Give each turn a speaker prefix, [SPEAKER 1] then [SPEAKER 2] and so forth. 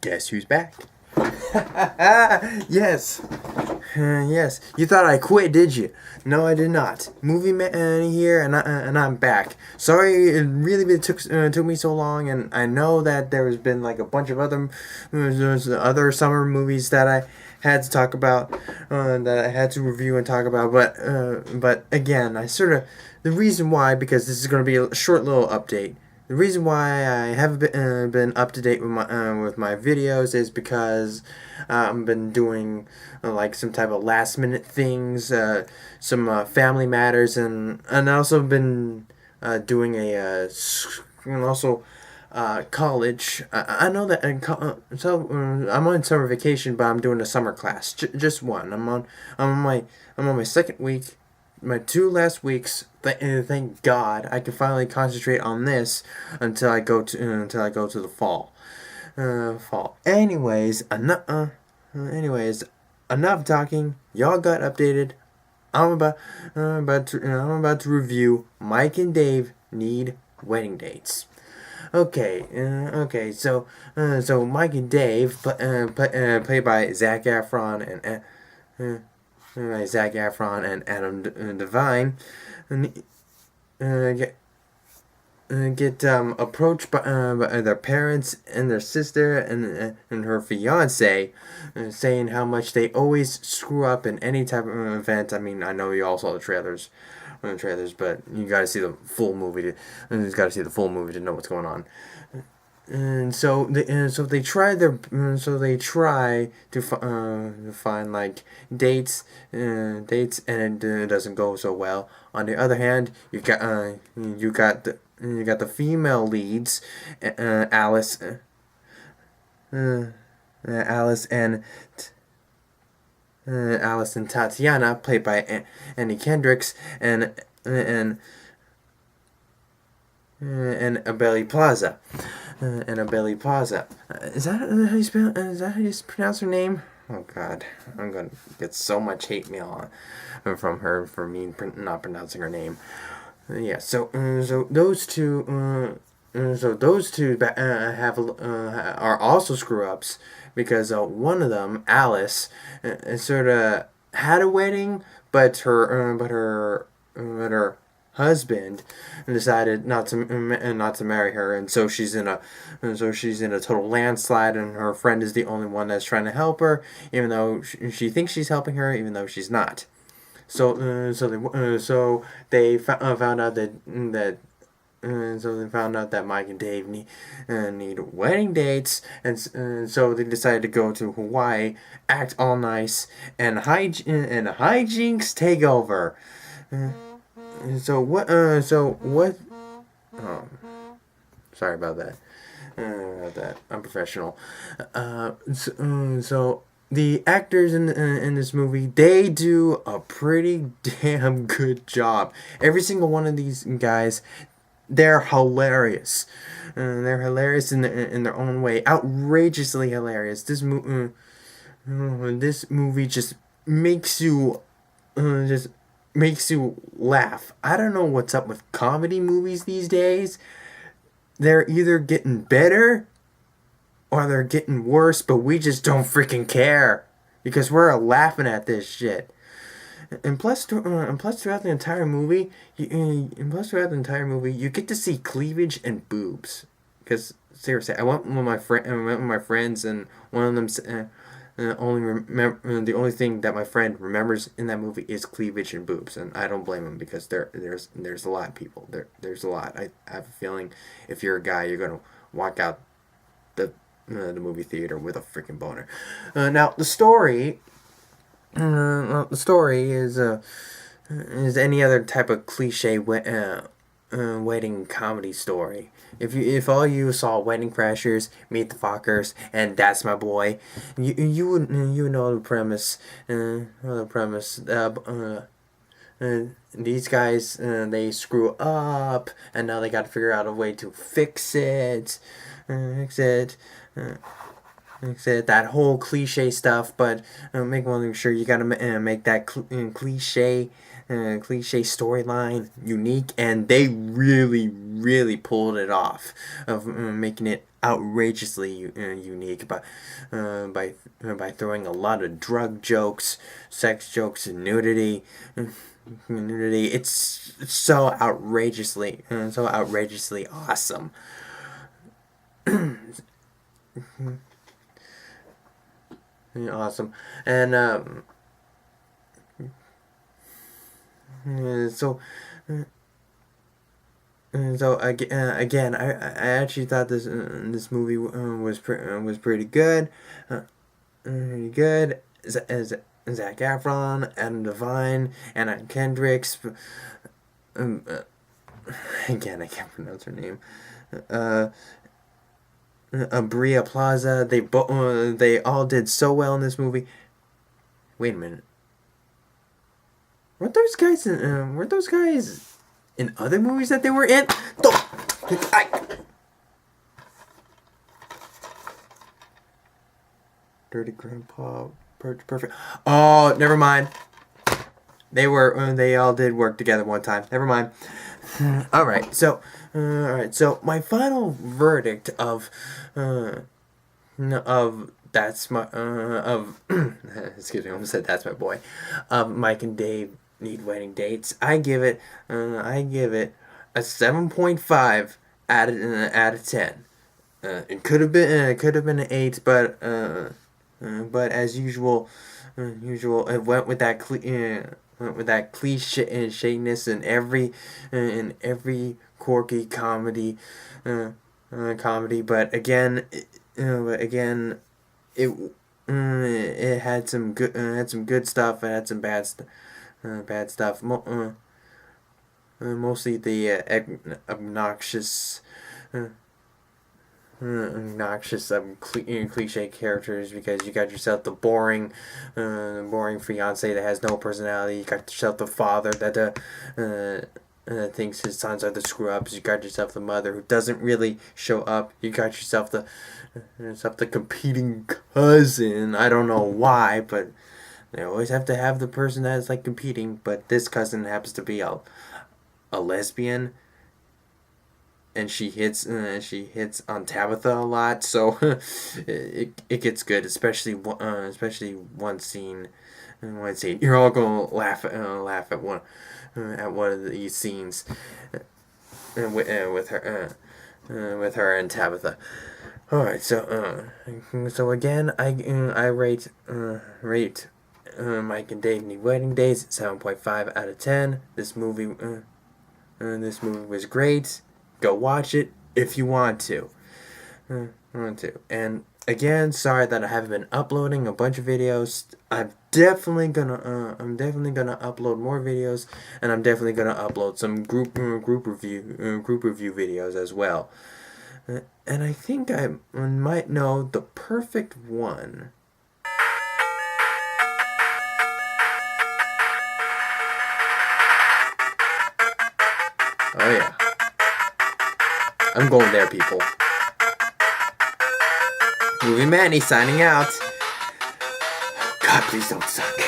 [SPEAKER 1] Guess who's back? Yes. Yes. You thought I quit, did you? No, I did not. Movie Manny here, and I'm back. Sorry, it really took me so long, and I know that there's been like a bunch of there's other summer movies that I had to talk about, that I had to review and talk about. But again, the reason why, because this is going to be a short little update. The reason why I haven't been up to date with my videos is because I've been doing like some type of last minute things, some family matters, and also been doing and also college. I know that I'm on summer vacation, but I'm doing a summer class, just one. I'm on my second week. My 2 last weeks, thank God, I can finally concentrate on this until I go to the fall. Fall. Anyways, enough talking. Y'all got updated. I'm about to review Mike and Dave Need Wedding Dates. Okay. So Mike and Dave, played by Zac Efron and Adam Devine, and get approached by their parents and their sister and her fiance, saying how much they always screw up in any type of event. I mean, I know you all saw the trailers, but you got to see the full movie. You got to see the full movie to know what's going on. And so they try to find like dates, and it doesn't go so well. On the other hand, you got the female leads, Alice, Alice and Alice and Tatiana, played by Annie Kendricks, and Abeli Plaza. Annabelle Plaza. Is that how you spell? Is that how you pronounce her name? Oh God, I'm gonna get so much hate mail from her for me not pronouncing her name. Yeah. So those two. Those two are also screw ups, because one of them, Alice, sort of had a wedding, but her husband decided not to marry her, and so she's in a total landslide, and her friend is the only one that's trying to help her, even though she thinks she's helping her, even though she's not. So they found out that Mike and Dave need wedding dates, and so they decided to go to Hawaii, act all nice, and hijinks take over. So what? Oh, sorry about that. I'm professional. So the actors in this movie, they do a pretty damn good job. Every single one of these guys, they're hilarious. They're hilarious in their own way, outrageously hilarious. This movie just makes you laugh. I don't know what's up with comedy movies these days. They're either getting better or they're getting worse, but we just don't freaking care because we're laughing at this shit. And plus throughout the entire movie, you get to see cleavage and boobs. Because seriously, I went with my friends, and one of them. The only thing that my friend remembers in that movie is cleavage and boobs, and I don't blame him, because there's a lot of people there's a lot. I have a feeling if you're a guy, you're gonna walk out the movie theater with a freaking boner. Now the story is any other type of cliche wedding comedy story. If all you saw Wedding Crashers, Meet the Fockers, and That's My Boy, you would know the premise. These guys, they screw up, and now they got to figure out a way to fix it. That whole cliche stuff, but make one sure you gotta make that cliche cliche storyline, unique, and they really pulled it off of making it outrageously unique by throwing a lot of drug jokes, sex jokes, and nudity. Nudity. It's so outrageously awesome. Awesome, and so. Again, I actually thought this movie was pretty good, pretty good. Zac Efron, Adam Devine, Anna Kendricks. Um, uh, Again, I can't pronounce her name. Uh, Bria Plaza. They all did so well in this movie. Wait a minute. Weren't those guys in other movies that they were in? Dirty Grandpa, perfect. Oh, never mind. They all did work together one time. Never mind. All right. So my final verdict of that's my excuse me, I almost said that's my boy. Mike and Dave Need Wedding Dates. I give it a 7.5 out of 10. It could have been an 8, but as usual, it went with that cliche-ness in every quirky comedy. But again, it it had some good stuff. It had some bad stuff. Mostly the obnoxious. Obnoxious cliche characters, because you got yourself the boring fiance that has no personality. You got yourself the father that thinks his sons are the screw ups. You got yourself the mother who doesn't really show up. You got yourself the competing cousin. I don't know why, but they always have to have the person that is like competing. But this cousin happens to be a lesbian, and she hits on Tabitha a lot, so it gets good, especially one scene. You're all gonna laugh at one of these scenes, with her and Tabitha. All right, so again, I rate Mike and Dave Need Wedding Days 7.5 out of 10. This movie was great. Go watch it if you want to. And again, sorry that I haven't been uploading a bunch of videos. I'm definitely gonna upload more videos, and I'm definitely gonna upload some group review videos as well. And I think I might know the perfect one. Oh yeah. I'm going there, people. Movie Manny signing out. God, please don't suck.